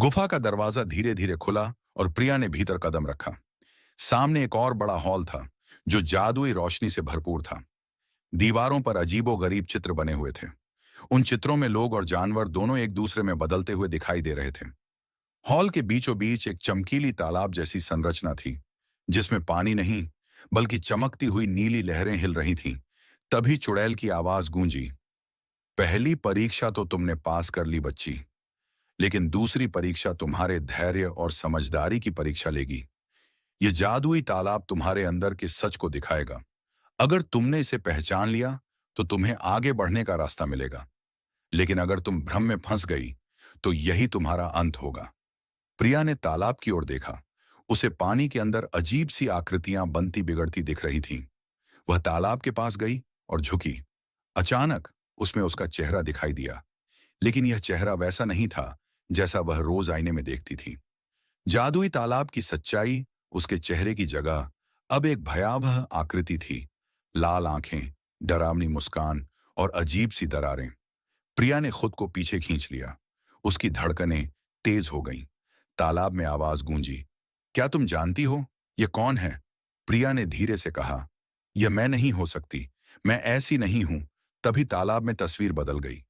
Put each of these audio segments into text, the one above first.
गुफा का दरवाजा धीरे धीरे खुला और प्रिया ने भीतर कदम रखा। सामने एक और बड़ा हॉल था जो जादुई रोशनी से भरपूर था। दीवारों पर अजीबोगरीब चित्र बने हुए थे। उन चित्रों में लोग और जानवर दोनों एक दूसरे में बदलते हुए दिखाई दे रहे थे। हॉल के बीचों बीच एक चमकीली तालाब जैसी संरचना थी, जिसमें पानी नहीं बल्कि चमकती हुई नीली लहरें हिल रही थीं। तभी चुड़ैल की आवाज गूंजी, पहली परीक्षा तो तुमने पास कर ली बच्ची, लेकिन दूसरी परीक्षा तुम्हारे धैर्य और समझदारी की परीक्षा लेगी। ये जादुई तालाब तुम्हारे अंदर के सच को दिखाएगा। अगर तुमने इसे पहचान लिया तो तुम्हें आगे बढ़ने का रास्ता मिलेगा, लेकिन अगर तुम भ्रम में फंस गई तो यही तुम्हारा अंत होगा। प्रिया ने तालाब की ओर देखा। उसे पानी के अंदर अजीब सी आकृतियां बनती बिगड़ती दिख रही थीं। वह तालाब के पास गई और झुकी। अचानक उसमें उसका चेहरा दिखाई दिया, लेकिन यह चेहरा वैसा नहीं था जैसा वह रोज आईने में देखती थी। जादुई तालाब की सच्चाई उसके चेहरे की जगह अब एक भयावह आकृति थी। लाल आंखें, डरावनी मुस्कान और अजीब सी दरारें। प्रिया ने खुद को पीछे खींच लिया। उसकी धड़कनें तेज हो गईं। तालाब में आवाज गूंजी, क्या तुम जानती हो यह कौन है? प्रिया ने धीरे से कहा, यह मैं नहीं हो सकती, मैं ऐसी नहीं हूं। तभी तालाब में तस्वीर बदल गई।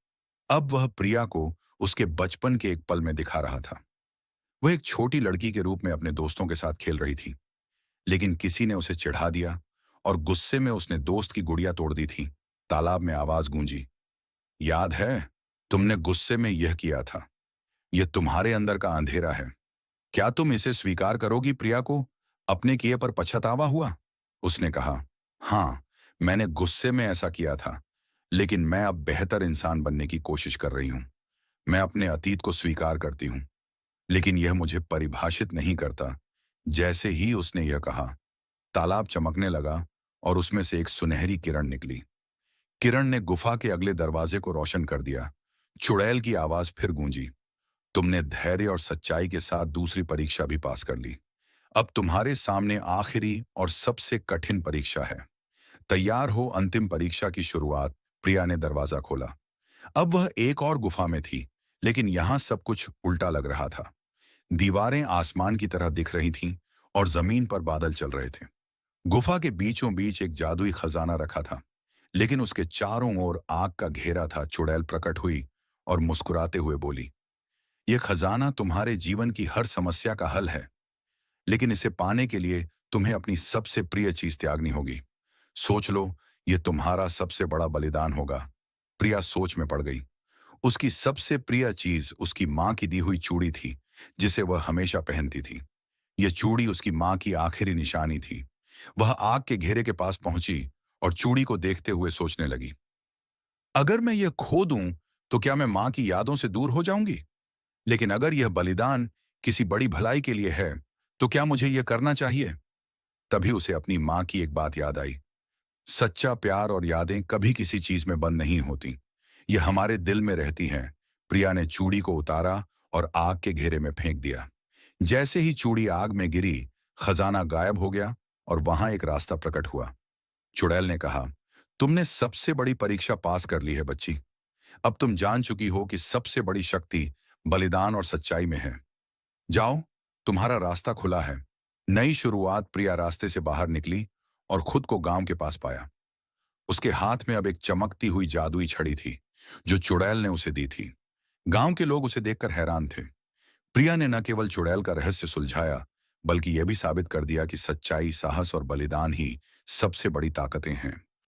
अब वह प्रिया को उसके बचपन के एक पल में दिखा रहा था। वह एक छोटी लड़की के रूप में अपने दोस्तों के साथ खेल रही थी, लेकिन किसी ने उसे चिढ़ा दिया और गुस्से में उसने दोस्त की गुड़िया तोड़ दी थी। तालाब में आवाज गूंजी, याद है, तुमने गुस्से में यह किया था। यह तुम्हारे अंदर का अंधेरा है। क्या तुम इसे स्वीकार करोगी? प्रिया को अपने किए पर पछतावा हुआ। उसने कहा, हाँ, मैंने गुस्से में ऐसा किया था, लेकिन मैं अब बेहतर इंसान बनने की कोशिश कर रही हूं। मैं अपने अतीत को स्वीकार करती हूं, लेकिन यह मुझे परिभाषित नहीं करता। जैसे ही उसने यह कहा, तालाब चमकने लगा और उसमें से एक सुनहरी किरण निकली। किरण ने गुफा के अगले दरवाजे को रोशन कर दिया। चुड़ैल की आवाज फिर गूंजी, तुमने धैर्य और सच्चाई के साथ दूसरी परीक्षा भी पास कर ली। अब तुम्हारे सामने आखिरी और सबसे कठिन परीक्षा है। तैयार हो अंतिम परीक्षा की शुरुआत। प्रिया ने दरवाजा खोला। अब वह एक और गुफा में थी, लेकिन यहां सब कुछ उल्टा लग रहा था। दीवारें आसमान की तरह दिख रही थीं और जमीन पर बादल चल रहे थे। गुफा के बीचों बीच एक जादुई खजाना रखा था, लेकिन उसके चारों ओर आग का घेरा था। चुड़ैल प्रकट हुई और मुस्कुराते हुए बोली, यह खजाना तुम्हारे जीवन की हर समस्या का हल है, लेकिन इसे पाने के लिए तुम्हें अपनी सबसे प्रिय चीज त्यागनी होगी। सोच लो, यह तुम्हारा सबसे बड़ा बलिदान होगा। प्रिया सोच में पड़ गई। उसकी सबसे प्रिय चीज उसकी मां की दी हुई चूड़ी थी, जिसे वह हमेशा पहनती थी। यह चूड़ी उसकी मां की आखिरी निशानी थी। वह आग के घेरे के पास पहुंची और चूड़ी को देखते हुए सोचने लगी, अगर मैं यह खो दूं तो क्या मैं मां की यादों से दूर हो जाऊंगी? लेकिन अगर यह बलिदान किसी बड़ी भलाई के लिए है, तो क्या मुझे यह करना चाहिए? तभी उसे अपनी मां की एक बात याद आई, सच्चा प्यार और यादें कभी किसी चीज में बंद नहीं होती, ये हमारे दिल में रहती हैं। प्रिया ने चूड़ी को उतारा और आग के घेरे में फेंक दिया। जैसे ही चूड़ी आग में गिरी, खजाना गायब हो गया और वहां एक रास्ता प्रकट हुआ। चुड़ैल ने कहा, तुमने सबसे बड़ी परीक्षा पास कर ली है बच्ची। अब तुम जान चुकी हो कि सबसे बड़ी शक्ति बलिदान और सच्चाई में है। जाओ, तुम्हारा रास्ता खुला है। नई शुरुआत। प्रिया रास्ते से बाहर निकली और खुद को गांव के पास पाया। उसके हाथ में अब एक चमकती हुई जादुई छड़ी थी, जो चुड़ैल ने उसे दी थी। गांव के लोग उसे देखकर हैरान थे। प्रिया ने न केवल चुड़ैल का रहस्य सुलझाया, बल्कि यह भी साबित कर दिया कि सच्चाई, साहस और बलिदान ही सबसे बड़ी ताकतें हैं।